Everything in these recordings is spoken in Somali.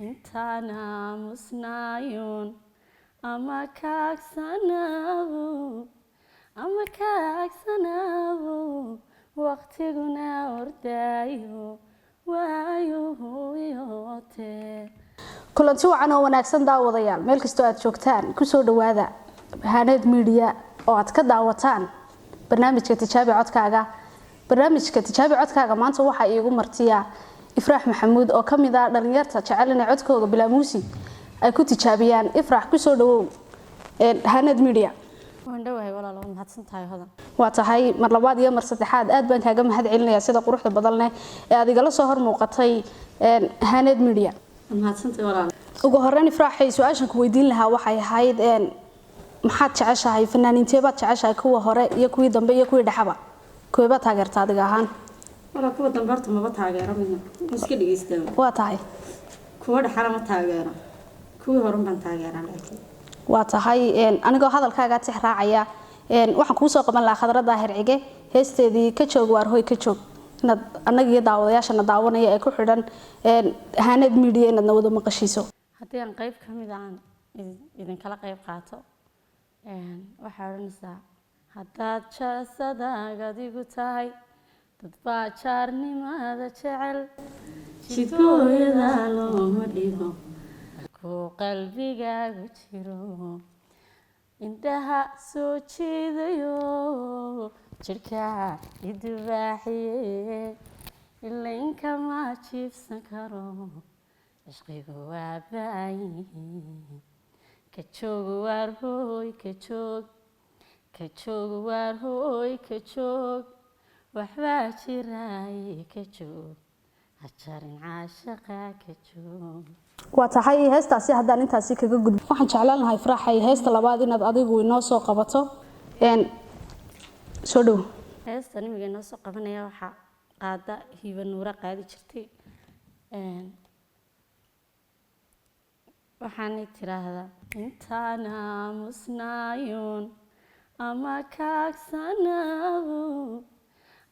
intaana musnaayun ama kaagsanaabo waqtiguna ordaayo waayuhu yootee. kulanti wacan oo wanaagsan daawadayaal meel kastoo aad joogtaan ku soo dhawaada Haneed Media oo aad ka daawataan barnaamijka Tijaabi Codkaaga. barnaamijka Tijaabi Codkaaga maanta waxa iigu martiya Ifraax Maxamuud oo kamid ah dhalinyarta jecel inay codkooda bila muusig ay ku tijaabiyaan. Ifraax ku soo dhawow Haneed Media. waan dhawahay walaal waan mahadsantahay hodan. waa tahay mar labaad iyo mar saddexaad aad baan kaaga mahad celinayaa sida quruxda badan leh ee aad igala soo hor muuqatay Haneed Media. mahadsantahay walaal. ugu horreyn Ifraax su'aashan ku weydiin lahaa waxay ahayd maxaad jeceshahay fanaaniinteebaad jeceshahay kuwa hore iyo kuwii dambe iyo kuwii dhaxaba kuwa taageerta adiga ahaan? walaal kuwa dambe horta ma taageero midna iska dhageystaa. waa tahay kuwa dhaxala ma taageero kuwii hore baan taageeraa laakiin waa tahay anigoo hadalkaaga tix raacaya waxaan kuu soo qaban lahaa Khadra Daahir Cige heesteedii ka joog waar hooy ka joog inaad anaga daawadayaashana daawanaya ee ku xidhan Haneed Media inaad wada maqashiiso. haddii aan qayb ka mid ah idin kala qayb qaato waxaa oranaysaa haddaad jasadaaga adigu tahay dad baa jaarnimada jecel jidkooyada looma dhigo ku qalbigaagu jiro indhaha soo jiidayo jirka idubaaxiye ilaynka ma jiifsan karo ishqigu waa baayihiin ka joog waar hooy ka joog waar hooy ka joog waxbaa jiraaye ka joog hajarin caashaqa ka joog. waa tahay heestaasi haddaan intaasi kaga gudbo waxaan jeclaan lahaa Ifraax heesta labaad inaad adigu inoo soo qabato soo dhow. heesta nimiga inoo soo qabanaya waxaa qaada Hiba Nuura qaadi jirtay waxaanay tiraahdaa intaana musnaayun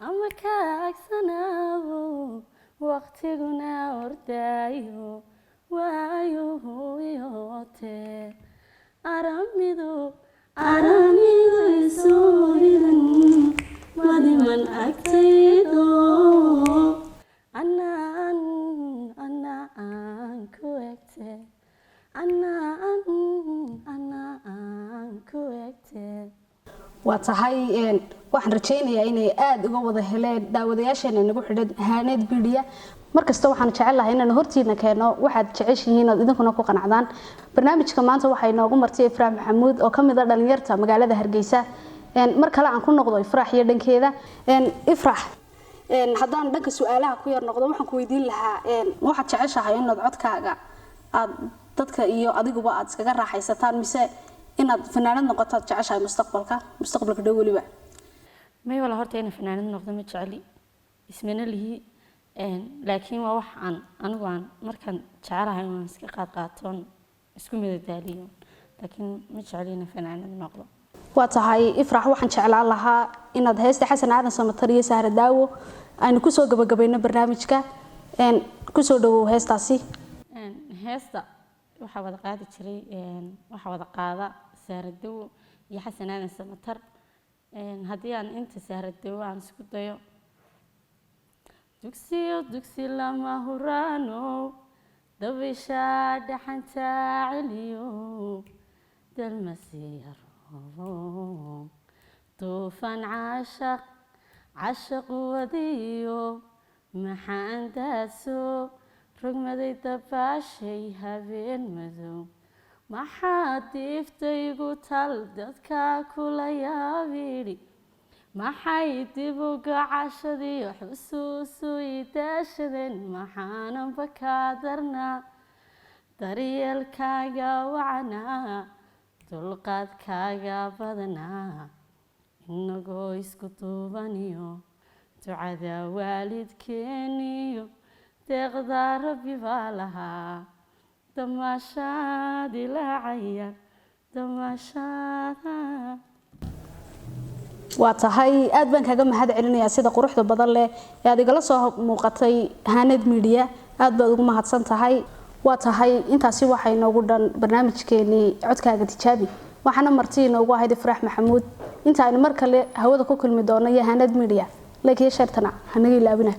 ama kaagsanaabo waqtiguna ordaayo waayuhu yootee aramidu isoohidan wadiman agtaydo anaan ku egtee waa tahay waxaan rajaynayaa inay aad uga wada heleen daawadayaasheena nagu xidhan Haneed Media. markasta waxaan jecelahay inaan hortiina keeno waxaad jeceshihiin oo idinkuna ku qanacdaan. barnaamijka maanta waxa inoogu martay Ifraax Maxamuud oo kamid ah dhalinyarta magaalada Hargeysa. mar kale aan ku noqdo Ifraax iyo dhankeeda. Ifraax haddaan dhanka su'aalaha ku yar noqdo waxaan ku weydiin lahaa waxaad jeceshahay inaad codkaaga aad dadka iyo adiguba aad iskaga raaxaysataan mise inaad fanaanad noqoto jeceshahay mustaqbalka dhow waliba? may wala horta inaan fanaanad noqdo ma jeceli ismana lihi laakiin waa wax anigu aan markaan jecelahay waan iska qaatoon isku midadaaliyo laakiin ma jeceli inaan fanaanad noqdo. waa tahay Ifraax waxaan jeclaan lahaa inaad heesta Xasan Aadan Samatar iyo Sahra Daawo aynu ku soo gabagabayno barnaamijka ku soo dhawow heestaasi. heesta waxa wada qaadi jiray waxa wada qaada Sahra Daawo iyo Xasan Aadan Samatar. haddii aan inta Sahra Daawo aan isku dayo dugsi lama huraano dabisha dhaxanta celiyo dalmasiyaro طوفان عاشق وديو محان داسو رغمدي دباشي هبين مدو maxaad diiftaygu tal dadka kula yaabiri maxay dib u gacashadii xusuusu idaashadeen maxaananba kaa darnaa daryeelkaaga wacanaa dulqaadkaaga badanaa inagoo isku duubaniyo ducada waalidkeeniyo deeqdaa rabbi baa lahaa damaashaad ilaacaya damaashaada. waa tahay aad baan kaga mahad celinayaa sida quruxda badan leh ee aad igala soo muuqatay Haneed Media. aad baad ugu mahadsan tahay. waa tahay intaasi waxay noogu dhan barnaamijkeenii codkaaga tijaabi waxaana marti inoogu ahayd Ifraax Maxamuud inta aynu mar kale hawada ku kulmi doono Yahanad Media like iyo shartana hanaga ilaabina